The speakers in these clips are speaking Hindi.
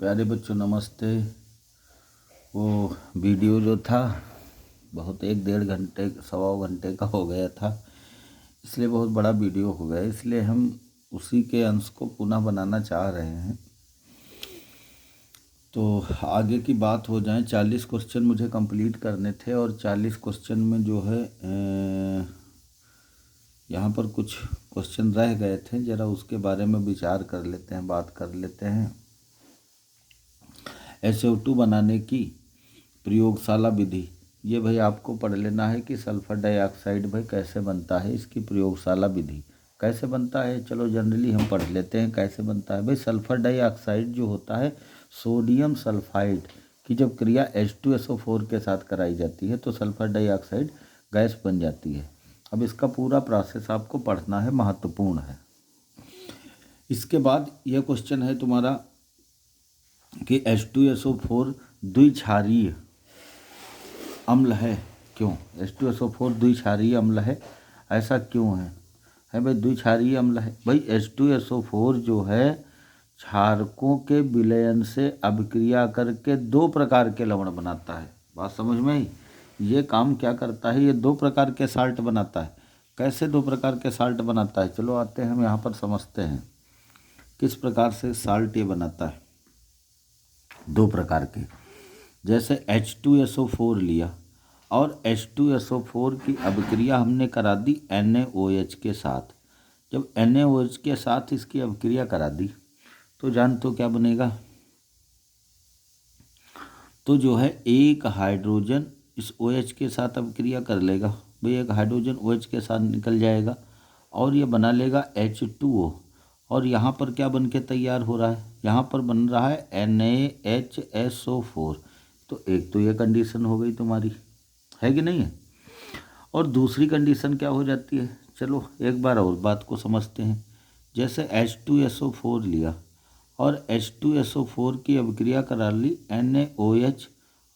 प्यारे बच्चों नमस्ते। वो वीडियो जो था बहुत 1-1.5 घंटे 1.25 घंटे का हो गया था, इसलिए बहुत बड़ा वीडियो हो गया, इसलिए हम उसी के अंश को पुनः बनाना चाह रहे हैं। तो आगे की बात हो जाए। 40 क्वेश्चन मुझे कंप्लीट करने थे और 40 क्वेश्चन में जो है यहाँ पर कुछ क्वेश्चन रह गए थे, ज़रा उसके बारे में विचार कर लेते हैं, बात कर लेते हैं। SO2 बनाने की प्रयोगशाला विधि, ये भाई आपको पढ़ लेना है कि सल्फर डाइऑक्साइड भाई कैसे बनता है, इसकी प्रयोगशाला विधि कैसे बनता है। चलो जनरली हम पढ़ लेते हैं कैसे बनता है। भाई सल्फर डाइऑक्साइड जो होता है, सोडियम सल्फाइड की जब क्रिया H2SO4 के साथ कराई जाती है तो सल्फर डाइऑक्साइड गैस बन जाती है। अब इसका पूरा प्रोसेस आपको पढ़ना है, महत्वपूर्ण है। इसके बाद यह क्वेश्चन है तुम्हारा कि H2SO4 द्विक्षारीय अम्ल है क्यों। H2SO4 द्विक्षारीय अम्ल है, ऐसा क्यों है भाई द्विक्षारीय अम्ल है। भाई H2SO4 जो है क्षारकों के विलयन से अभिक्रिया करके 2 प्रकार के लवण बनाता है। बात समझ में आई। ये काम क्या करता है, ये 2 प्रकार के साल्ट बनाता है। कैसे 2 प्रकार के साल्ट बनाता है, चलो आते हैं हम यहाँ पर समझते हैं किस प्रकार से साल्ट ये बनाता है। 2 प्रकार के, जैसे H2SO4 लिया और H2SO4 की अभिक्रिया हमने करा दी NaOH के साथ। जब NaOH के साथ इसकी अभिक्रिया करा दी तो जान तो क्या बनेगा, तो जो है एक हाइड्रोजन इस OH के साथ अभिक्रिया कर लेगा। भाई एक हाइड्रोजन OH के साथ निकल जाएगा और ये बना लेगा H2O। और यहाँ पर क्या बन के तैयार हो रहा है, यहाँ पर बन रहा है NaHSO4। तो एक तो ये कंडीशन हो गई तुम्हारी, है कि नहीं है। और दूसरी कंडीशन क्या हो जाती है, चलो एक बार और बात को समझते हैं। जैसे H2SO4 लिया और H2SO4 की अभिक्रिया करा ली NaOH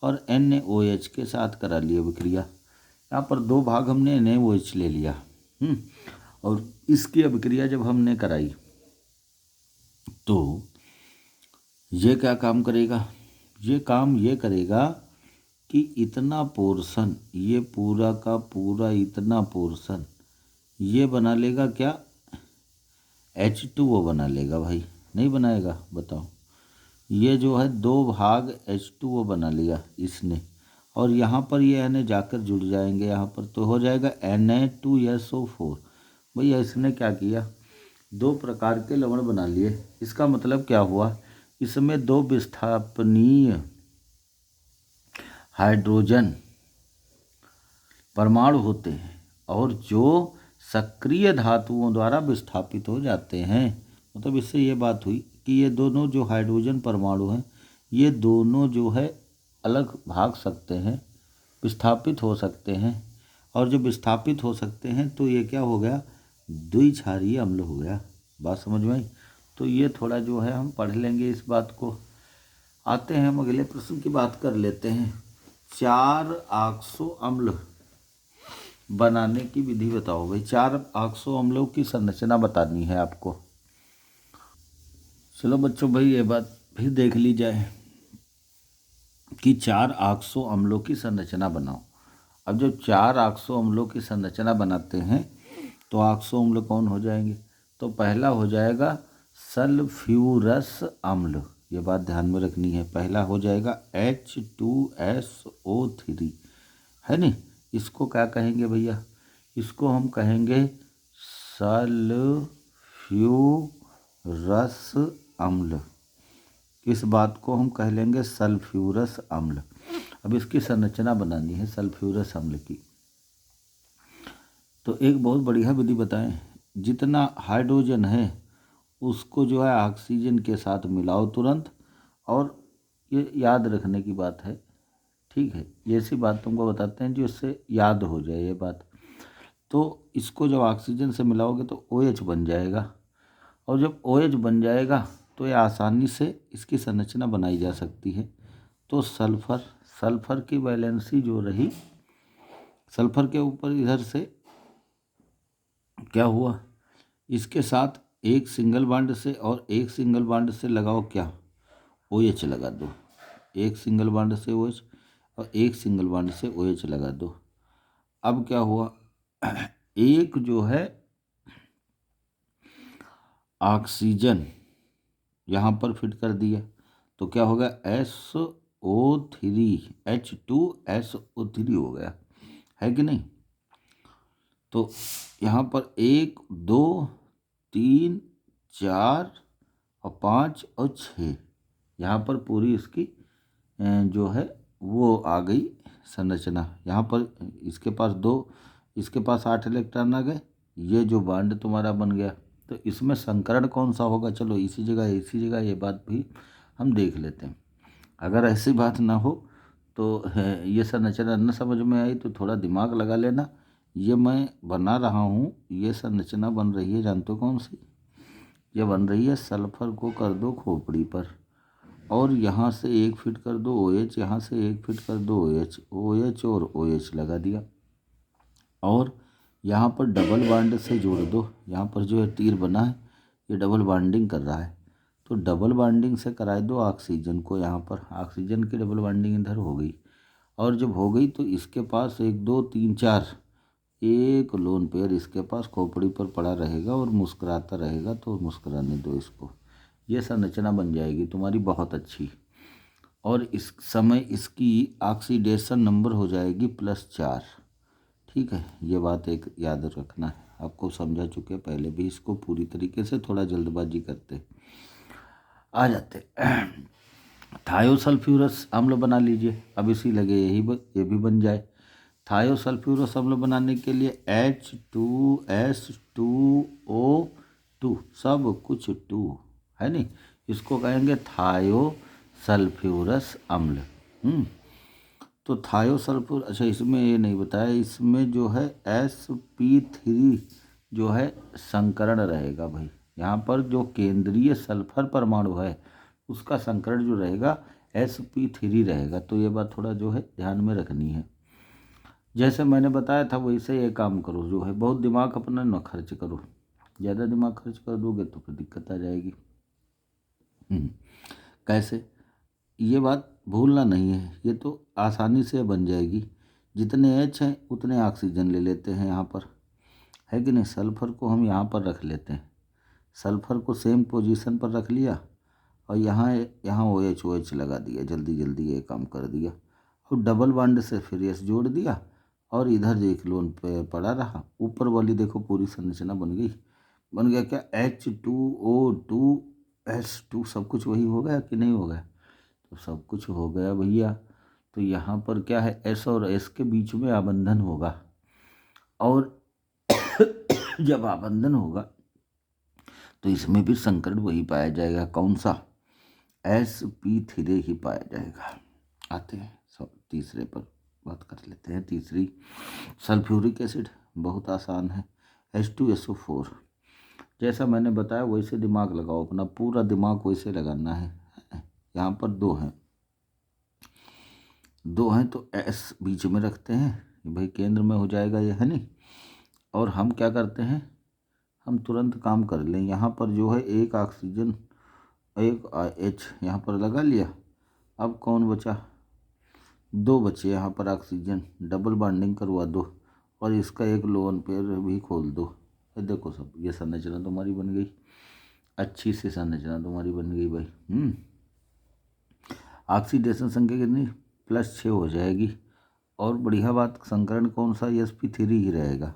और NaOH के साथ करा ली अभिक्रिया। यहाँ पर 2 भाग हमने NaOH ले लिया और इसकी अभिक्रिया जब हमने कराई तो ये क्या काम करेगा, ये काम ये करेगा कि इतना पोर्शन, ये पूरा का पूरा इतना पोर्शन ये बना लेगा क्या, H2O बना लेगा। भाई नहीं बनाएगा, बताओ। ये जो है 2 भाग H2O बना लिया इसने और यहाँ पर ये Na जाकर जुड़ जाएंगे, यहाँ पर तो हो जाएगा Na2SO4। भाई इसने क्या किया, 2 प्रकार के लवण बना लिए। इसका मतलब क्या हुआ, इसमें 2 विस्थापनीय हाइड्रोजन परमाणु होते हैं और जो सक्रिय धातुओं द्वारा विस्थापित हो जाते हैं। मतलब इससे ये बात हुई कि ये दोनों जो हाइड्रोजन परमाणु हैं, ये दोनों जो है अलग भाग सकते हैं, विस्थापित हो सकते हैं। और जब विस्थापित हो सकते हैं तो ये क्या हो गया, द्विक्षारीय अम्ल हो गया। बात समझ में आई। तो ये थोड़ा जो है हम पढ़ लेंगे इस बात को। आते हैं हम अगले प्रश्न की बात कर लेते हैं। 4 ऑक्सो अम्ल बनाने की विधि बताओ। भाई 4 ऑक्सो अम्लों की संरचना बतानी है आपको। चलो बच्चों भाई ये बात फिर देख ली जाए कि 4 ऑक्सो अम्लों की संरचना बनाओ। अब जब 4 ऑक्सो अम्लों की संरचना बनाते हैं तो ऑक्सो अम्ल कौन हो जाएंगे, तो पहला हो जाएगा सल्फ्यूरस अम्ल। ये बात ध्यान में रखनी है, पहला हो जाएगा H2SO3, है नहीं। इसको क्या कहेंगे भैया, इसको हम कहेंगे सल्फ्यूरस अम्ल। इस बात को हम कह लेंगे सल्फ्यूरस अम्ल। अब इसकी संरचना बनानी है सल्फ्यूरस अम्ल की, तो एक बहुत बढ़िया विधि बताएं। जितना हाइड्रोजन है उसको जो है ऑक्सीजन के साथ मिलाओ तुरंत, और ये याद रखने की बात है, ठीक है। ये ऐसी बात तुमको बताते हैं जो इससे याद हो जाए ये बात। तो इसको जब ऑक्सीजन से मिलाओगे तो OH बन जाएगा, और जब OH बन जाएगा तो ये आसानी से इसकी संरचना बनाई जा सकती है। तो सल्फर की वैलेंसी जो रही, सल्फर के ऊपर इधर से क्या हुआ, इसके साथ एक सिंगल बॉन्ड से और एक सिंगल बॉन्ड से लगाओ क्या, OH लगा दो, एक सिंगल बॉन्ड से OH और एक सिंगल बॉन्ड से OH लगा दो। अब क्या हुआ, एक जो है ऑक्सीजन यहाँ पर फिट कर दिया तो क्या हो गया, SO3 H2SO3 हो गया, है कि नहीं। तो यहाँ पर 1 2 3 4 और 5 और 6, यहाँ पर पूरी इसकी जो है वो आ गई संरचना। यहाँ पर इसके पास 2, इसके पास 8 इलेक्ट्रॉन आ गए, ये जो बॉन्ड तुम्हारा बन गया। तो इसमें संकरण कौन सा होगा, चलो इसी जगह ये बात भी हम देख लेते हैं। अगर ऐसी बात ना हो तो ये संरचना न समझ में आई तो थोड़ा दिमाग लगा लेना। ये मैं बना रहा हूँ, ये संरचना बन रही है, जानते हो कौन सी, ये बन रही है सल्फर को कर दो खोपड़ी पर और यहाँ से एक फिट कर दो OH, यहाँ से एक फिट कर दो OH और OH लगा दिया और यहाँ पर डबल बॉन्ड से जोड़ दो। यहाँ पर जो है तीर बना है ये डबल बॉन्डिंग कर रहा है, तो डबल बॉन्डिंग से कराए दो ऑक्सीजन को। यहाँ पर ऑक्सीजन की डबल बॉन्डिंग इधर हो गई और जब हो गई तो इसके पास 1 2 3 4 एक लोन पेयर इसके पास खोपड़ी पर पड़ा रहेगा और मुस्कुराता रहेगा, तो मुस्कुराने दो इसको। ये संरचना बन जाएगी तुम्हारी बहुत अच्छी और इस समय इसकी ऑक्सीडेशन नंबर हो जाएगी +4। ठीक है, ये बात एक याद रखना है, आपको समझा चुके पहले भी इसको पूरी तरीके से, थोड़ा जल्दबाजी करते आ जाते। थायोसल्फ्यूरस अम्ल बना लीजिए, अब इसी लगे ये भी बन जाए। थायोसल्फ्यूरस अम्ल बनाने के लिए H2S2O2 सब कुछ 2 है नहीं, इसको कहेंगे थायोसल्फ्यूरस अम्ल। तो थायोसल्फ्यूर, अच्छा इसमें ये नहीं बताया, इसमें जो है sp3 जो है संकरण रहेगा भाई। यहाँ पर जो केंद्रीय सल्फर परमाणु है उसका संकरण जो रहेगा sp3 रहेगा। तो ये बात थोड़ा जो है ध्यान में रखनी है। जैसे मैंने बताया था वैसे ये काम करो, जो है बहुत दिमाग अपना न खर्च करो, ज़्यादा दिमाग खर्च कर दोगे तो फिर दिक्कत आ जाएगी। कैसे, ये बात भूलना नहीं है, ये तो आसानी से बन जाएगी। जितने H हैं उतने ऑक्सीजन ले लेते हैं यहाँ पर, है कि नहीं। सल्फर को हम यहाँ पर रख लेते हैं, सल्फर को सेम पोजीशन पर रख लिया और यहाँ OH लगा दिया, जल्दी ये काम कर दिया और डबल बॉन्ड से फिर S जोड़ दिया और इधर एक लोन पे पड़ा रहा। ऊपर वाली देखो पूरी संरचना बन गया क्या, H2O2S2 सब कुछ वही हो गया कि नहीं हो गया, तो सब कुछ हो गया भैया। तो यहाँ पर क्या है, S और S के बीच में आबंधन होगा और जब आबंधन होगा तो इसमें भी संकरण वही पाया जाएगा, कौन सा, sp3 ही पाया जाएगा। आते हैं सब तीसरे पर बात कर लेते हैं। तीसरी सल्फ्यूरिक एसिड, बहुत आसान है, H2SO4। जैसा मैंने बताया वैसे दिमाग लगाओ, अपना पूरा दिमाग वैसे लगाना है। यहाँ पर 2 हैं तो S बीच में रखते हैं भाई, केंद्र में हो जाएगा ये, है नहीं। और हम क्या करते हैं, हम तुरंत काम कर लें। यहाँ पर जो है एक ऑक्सीजन एक H यहाँ पर लगा लिया, अब कौन बचा, 2 बचे यहाँ पर ऑक्सीजन, डबल बॉन्डिंग करवा दो और इसका एक लोन पेयर भी खोल दो। देखो सब ये संरचना तुम्हारी बन गई, अच्छी सी संरचना तुम्हारी बन गई भाई। ऑक्सीडेशन संख्या कितनी, +6 हो जाएगी और बढ़िया बात, संकरण कौन सा, sp3 ही रहेगा।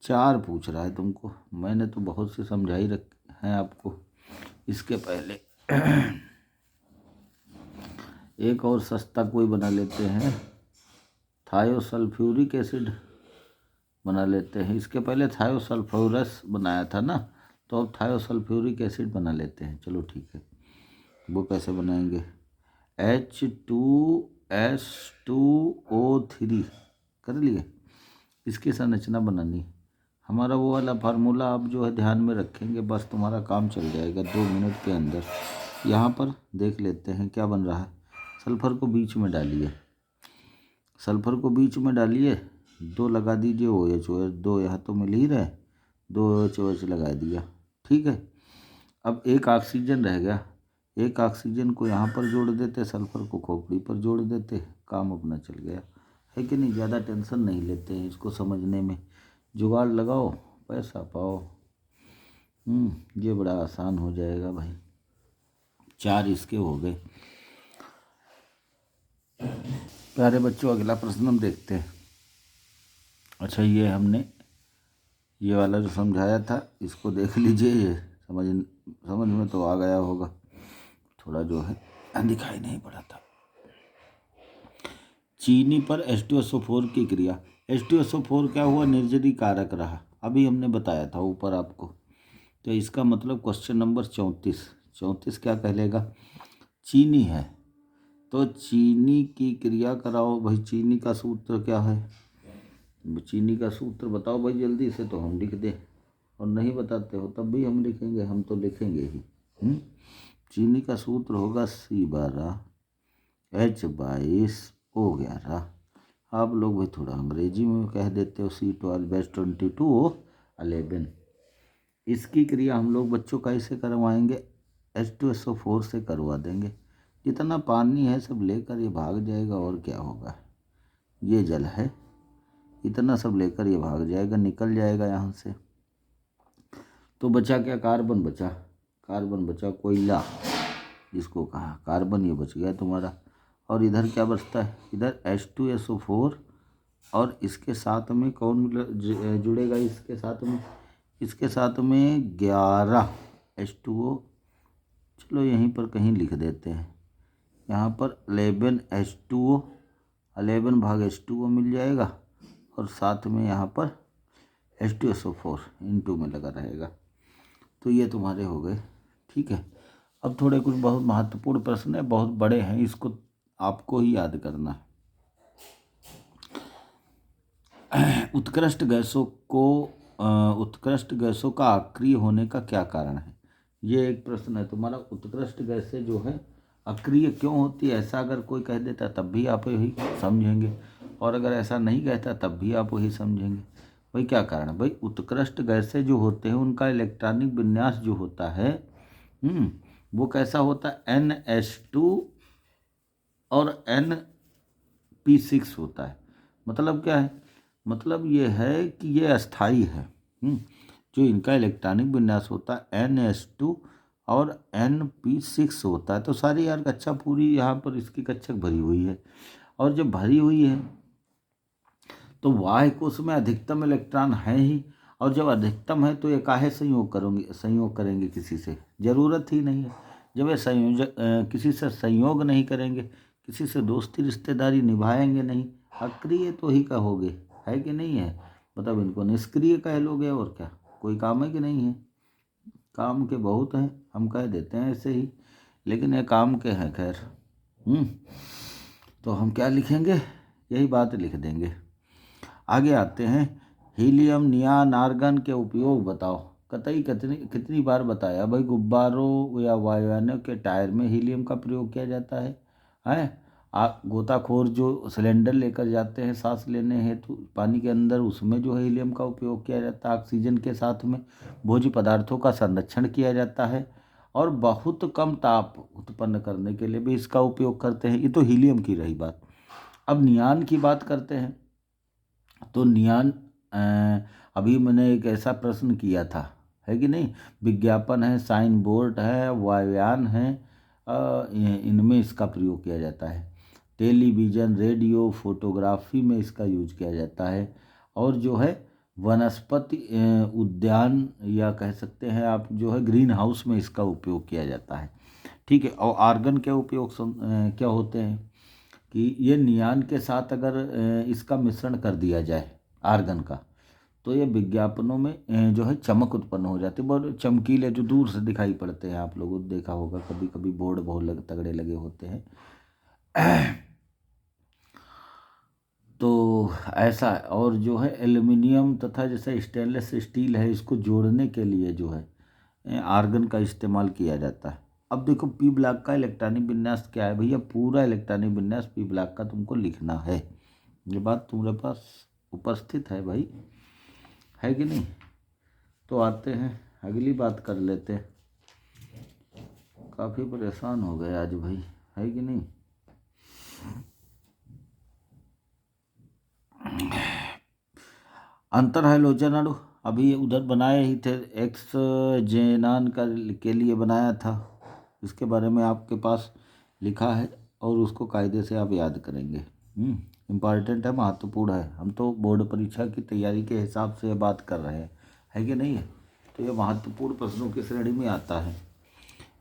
4 पूछ रहा है तुमको, मैंने तो बहुत से समझा ही रखे हैं आपको। इसके पहले एक और सस्ता कोई बना लेते हैं, थायोसल्फ्यूरिक एसिड बना लेते हैं। इसके पहले थायोसल्फ्यूरस बनाया था ना, तो अब थायोसल्फ्यूरिक एसिड बना लेते हैं। चलो ठीक है, वो कैसे बनाएंगे, H2S2O3 कर लिए, इसकी संरचना बनानी। हमारा वो वाला फार्मूला आप जो है ध्यान में रखेंगे, बस तुम्हारा काम चल जाएगा 2 मिनट के अंदर। यहाँ पर देख लेते हैं क्या बन रहा है। सल्फर को बीच में डालिए, 2 लगा दीजिए OH, 2 यहाँ तो मिल ही रहे, 2 OH लगा दिया, ठीक है। अब एक ऑक्सीजन रह गया, एक ऑक्सीजन को यहाँ पर जोड़ देते, सल्फर को खोपड़ी पर जोड़ देते, काम अपना चल गया, है कि नहीं। ज़्यादा टेंशन नहीं लेते हैं इसको समझने में, जुगाड़ लगाओ पैसा पाओ। ये बड़ा आसान हो जाएगा भाई। 4 इसके हो गए। प्यारे बच्चों, अगला प्रश्न हम देखते हैं। अच्छा, ये वाला जो समझाया था इसको देख लीजिए, ये समझ में तो आ गया होगा, थोड़ा जो है दिखाई नहीं पड़ा था। चीनी पर H2SO4 की क्रिया। H2SO4 क्या हुआ, निर्जली कारक रहा, अभी हमने बताया था ऊपर आपको। तो इसका मतलब क्वेश्चन नंबर 34 क्या कहलेगा, चीनी है तो चीनी की क्रिया कराओ भाई। चीनी का सूत्र क्या है, चीनी का सूत्र बताओ भाई जल्दी से, तो हम लिख दें, और नहीं बताते हो तब भी हम लिखेंगे, हम तो लिखेंगे ही। चीनी का सूत्र होगा C12H22O11। आप लोग भाई थोड़ा अंग्रेजी में कह देते हो C12H22O11। इसकी क्रिया हम लोग बच्चों कैसे करवाएंगे, H2SO4 से करवा देंगे। जितना पानी है सब लेकर ये भाग जाएगा, और क्या होगा, ये जल है, इतना सब लेकर ये भाग जाएगा, निकल जाएगा यहाँ से। तो बचा क्या, कार्बन बचा, कोयला जिसको कहा, कार्बन ये बच गया तुम्हारा। और इधर क्या बचता है, इधर H2SO4, और इसके साथ में कौन जुड़ेगा, इसके साथ में 11 H2O। चलो यहीं पर कहीं लिख देते हैं, यहाँ पर 11 H2O, 11 भाग H2O मिल जाएगा, और साथ में यहाँ पर H2SO4 इन 2 में लगा रहेगा। तो ये तुम्हारे हो गए, ठीक है। अब थोड़े कुछ बहुत महत्वपूर्ण प्रश्न है, बहुत बड़े हैं, इसको आपको ही याद करना है। उत्कृष्ट गैसों का अक्रिय होने का क्या कारण है, ये एक प्रश्न है तुम्हारा। उत्कृष्ट गैसें जो है अक्रिय क्यों होती है, ऐसा अगर कोई कह देता तब भी आप यही समझेंगे, और अगर ऐसा नहीं कहता तब भी आप वही समझेंगे। भाई क्या कारण है, भाई उत्कृष्ट गैसें जो होते हैं उनका इलेक्ट्रॉनिक विन्यास जो होता है वो कैसा होता है, NH2 और NP6 होता है। मतलब क्या है, मतलब ये है कि ये अस्थाई है। जो इनका इलेक्ट्रॉनिक विन्यास होता है NH2 और NP6 होता है। तो सारी यार कक्षा पूरी यहाँ पर इसकी कक्षा भरी हुई है, और जब भरी हुई है तो वाह्य कोश में अधिकतम इलेक्ट्रॉन है ही, और जब अधिकतम है तो ये काहे संयोग करेंगे किसी से, ज़रूरत ही नहीं है। जब ये किसी से संयोग नहीं करेंगे, किसी से दोस्ती रिश्तेदारी निभाएंगे नहीं, अक्रिय तो ही कहोगे, है कि नहीं है। मतलब इनको निष्क्रिय कह लोगे, और क्या, कोई काम है कि नहीं है। काम के बहुत हैं, हम कह देते हैं ऐसे ही, लेकिन ये काम के हैं। खैर तो हम क्या लिखेंगे, यही बात लिख देंगे। आगे आते हैं, हीलियम, नियान, आर्गन के उपयोग बताओ। कतई कितनी बार बताया भाई, गुब्बारों या वायुयानों के टायर में हीलियम का प्रयोग किया जाता है। गोताखोर जो सिलेंडर लेकर जाते हैं सांस लेने हेतु पानी के अंदर, उसमें जो है हीलियम का उपयोग किया जाता है। ऑक्सीजन के साथ में भोज्य पदार्थों का संरक्षण किया जाता है, और बहुत कम ताप उत्पन्न करने के लिए भी इसका उपयोग करते हैं। ये तो हीलियम की रही बात। अब नियान की बात करते हैं। तो नियान अभी मैंने एक ऐसा प्रश्न किया था, है कि नहीं, विज्ञापन है, साइन बोर्ड है, वायुयान है, इनमें इसका प्रयोग किया जाता है। टेलीविज़न, रेडियो, फोटोग्राफी में इसका यूज किया जाता है, और जो है वनस्पति उद्यान, या कह सकते हैं आप जो है ग्रीन हाउस में इसका उपयोग किया जाता है, ठीक है। और आर्गन के उपयोग क्या होते हैं कि ये नियान के साथ अगर इसका मिश्रण कर दिया जाए आर्गन का, तो ये विज्ञापनों में जो है चमक उत्पन्न हो जाती है, बहुत चमकीले, जो दूर से दिखाई पड़ते हैं। आप लोगों ने देखा होगा, कभी कभी बोर्ड बहुत तगड़े लगे होते हैं। तो ऐसा, और जो है एल्युमिनियम तथा जैसे स्टेनलेस स्टील है, इसको जोड़ने के लिए जो है आर्गन का इस्तेमाल किया जाता है। अब देखो पी ब्लॉक का इलेक्ट्रॉनिक विन्यास क्या है भैया, पूरा इलेक्ट्रॉनिक विन्यास पी ब्लॉक का तुमको लिखना है। ये बात तुम्हारे पास उपस्थित है भाई, है कि नहीं। तो आते हैं अगली बात कर लेते हैं। काफ़ी परेशान हो गए आज भाई, है कि नहीं। अंतर हैलोजन अभी उधर बनाए ही थे, एक्स जेनान का के लिए बनाया था, इसके बारे में आपके पास लिखा है और उसको कायदे से आप याद करेंगे। इम्पॉर्टेंट है, महत्वपूर्ण है। हम तो बोर्ड परीक्षा की तैयारी के हिसाब से बात कर रहे हैं, है कि नहीं है। तो ये महत्वपूर्ण प्रश्नों की श्रेणी में आता है।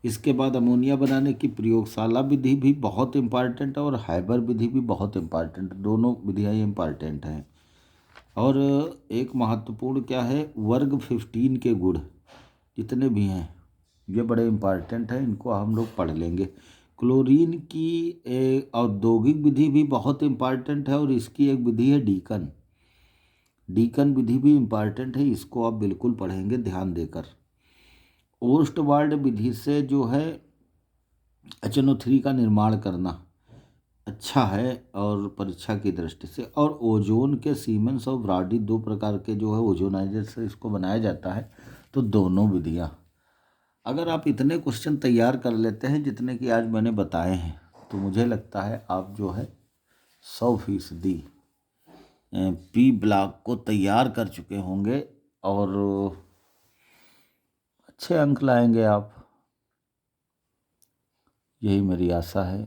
इसके बाद अमोनिया बनाने की प्रयोगशाला विधि भी बहुत इम्पॉर्टेंट है और हाइबर विधि भी बहुत इम्पॉर्टेंट, दोनों विधियाँ इम्पॉर्टेंट हैं। और एक महत्वपूर्ण क्या है, वर्ग 15 के गुण जितने भी हैं ये बड़े इम्पॉर्टेंट हैं, इनको हम लोग पढ़ लेंगे। क्लोरीन की औद्योगिक विधि भी बहुत इम्पॉर्टेंट है और इसकी एक विधि है डीकन। डीकन विधि भी इम्पॉर्टेंट है, इसको आप बिल्कुल पढ़ेंगे ध्यान देकर। ओस्टवाल्ड विधि से जो है HNO3 का निर्माण करना अच्छा है और परीक्षा की दृष्टि से। और ओजोन के सीमेंस और ब्राडी दो प्रकार के जो है ओजोनाइजर से इसको बनाया जाता है। तो दोनों विधियाँ अगर आप इतने क्वेश्चन तैयार कर लेते हैं जितने कि आज मैंने बताए हैं, तो मुझे लगता है आप जो है 100% पी ब्लॉक को तैयार कर चुके होंगे और अच्छे अंक लाएंगे आप, यही मेरी आशा है।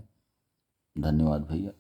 धन्यवाद भैया।